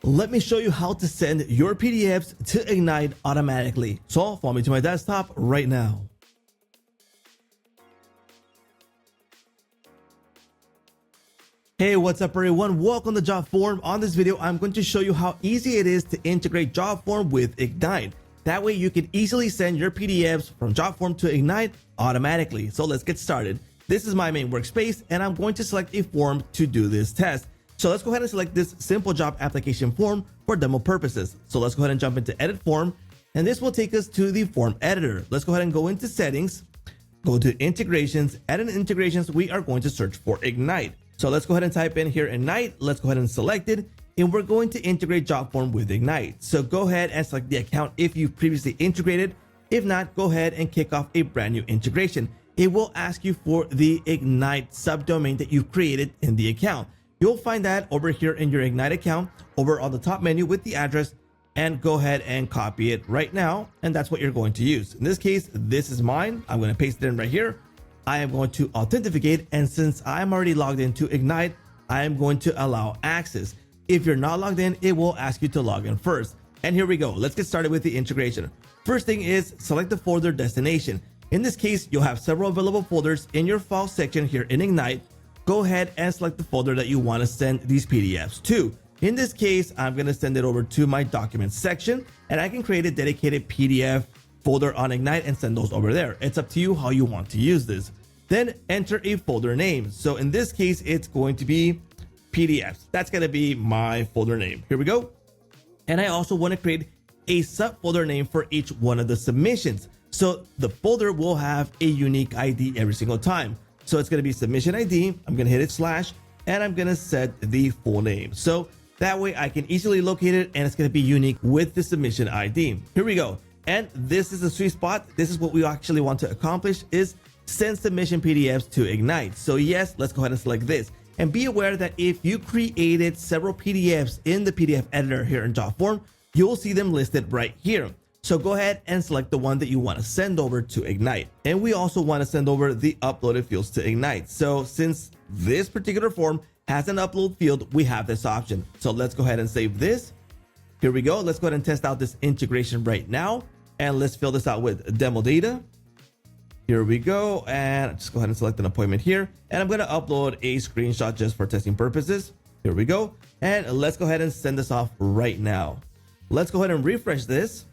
let me show you how to send your PDFs to Egynte automatically. So follow me to my desktop right now. Hey, what's up everyone? Welcome to Jotform. On this video, I'm going to show you how easy it is to integrate Jotform with Egynte. That way you can easily send your PDFs from Jotform to Egynte automatically. So let's get started. This is my main workspace and I'm going to select a form to do this test. So let's go ahead and select this simple job application form for demo purposes. So let's go ahead and jump into edit form, and this will take us to the form editor. Let's go ahead and go into settings, go to integrations, and in integrations, we are going to search for Egynte. So let's go ahead and type in here Egynte. Let's go ahead and select it, and we're going to integrate Jotform with Egynte. So go ahead and select the account if you've previously integrated. If not, go ahead and kick off a brand new integration. It will ask you for the Egynte subdomain that you've created in the account. You'll find that over here in your Egynte account, over on the top menu with the address, and go ahead and copy it right now. And that's what you're going to use. In this case, this is mine. I'm going to paste it in right here. I am going to authenticate. And since I'm already logged into Egynte, I am going to allow access. If you're not logged in, it will ask you to log in first. And here we go. Let's get started with the integration. First thing is select the folder destination. In this case, you'll have several available folders in your file section here in Egynte. Go ahead and select the folder that you want to send these PDFs to. In this case, I'm going to send it over to my documents section, and I can create a dedicated PDF folder on Egynte and send those over there. It's up to you how you want to use this. Then enter a folder name. So in this case, it's going to be PDFs. That's going to be my folder name. Here we go. And I also want to create a subfolder name for each one of the submissions. So the folder will have a unique ID every single time. So it's going to be submission ID. I'm going to hit it / and I'm going to set the full name. So that way I can easily locate it and it's going to be unique with the submission ID. Here we go. And this is the sweet spot. This is what we actually want to accomplish, is send submission PDFs to Egynte. So yes, let's go ahead and select this. And be aware that if you created several PDFs in the PDF editor here in Jotform, you'll see them listed right here. So go ahead and select the one that you want to send over to Egynte. And we also want to send over the uploaded fields to Egynte. So since this particular form has an upload field, we have this option. So let's go ahead and save this. Here we go. Let's go ahead and test out this integration right now. And let's fill this out with demo data. Here we go. And just go ahead and select an appointment here. And I'm going to upload a screenshot just for testing purposes. Here we go. And let's go ahead and send this off right now. Let's go ahead and refresh this.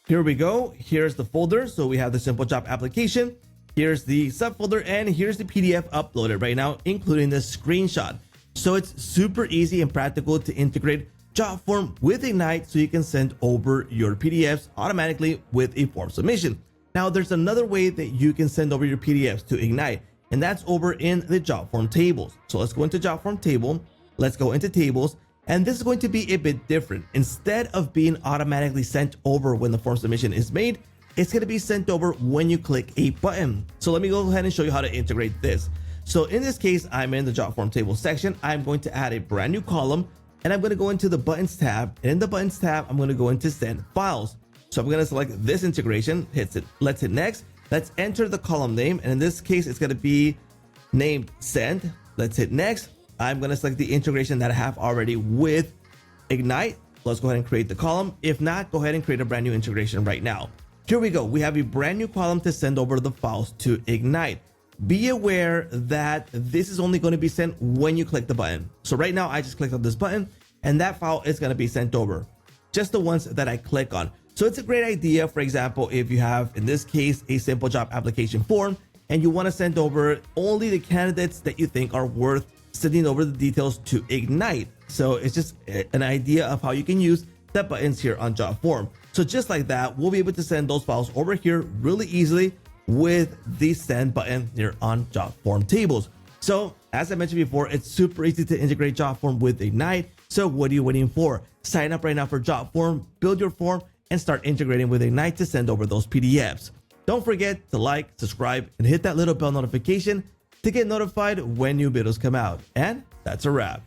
Here we go. Here's the folder. So we have the simple job application. Here's the subfolder, and here's the PDF uploaded right now, including the screenshot. So it's super easy and practical to integrate Jotform with Egynte so you can send over your PDFs automatically with a form submission. Now, there's another way that you can send over your PDFs to Egynte, and that's over in the Jotform tables. So let's go into Jotform table. Let's go into tables. And this is going to be a bit different. Instead of being automatically sent over when the form submission is made, it's going to be sent over when you click a button. So let me go ahead and show you how to integrate this. So in this case, I'm in the Jotform table section. I'm going to add a brand new column, and I'm going to go into the buttons tab. And in the buttons tab, I'm going to go into send files. So I'm going to select this integration, let's hit next. Let's enter the column name. And in this case, it's going to be named send. Let's hit next. I'm going to select the integration that I have already with Egynte. Let's go ahead and create the column. If not, go ahead and create a brand new integration right now. Here we go. We have a brand new column to send over the files to Egynte. Be aware that this is only going to be sent when you click the button. So right now I just clicked on this button and that file is going to be sent over. Just the ones that I click on. So it's a great idea. For example, if you have, in this case, a simple job application form and you want to send over only the candidates that you think are worth sending over the details to Egynte. So it's just an idea of how you can use the buttons here on Jotform. So just like that, we'll be able to send those files over here really easily with the send button here on Jotform tables. So as I mentioned before, it's super easy to integrate Jotform with Egynte. So what are you waiting for? Sign up right now for Jotform, build your form, and start integrating with Egynte to send over those PDFs. Don't forget to like, subscribe, and hit that little bell notification to get notified when new videos come out. And that's a wrap.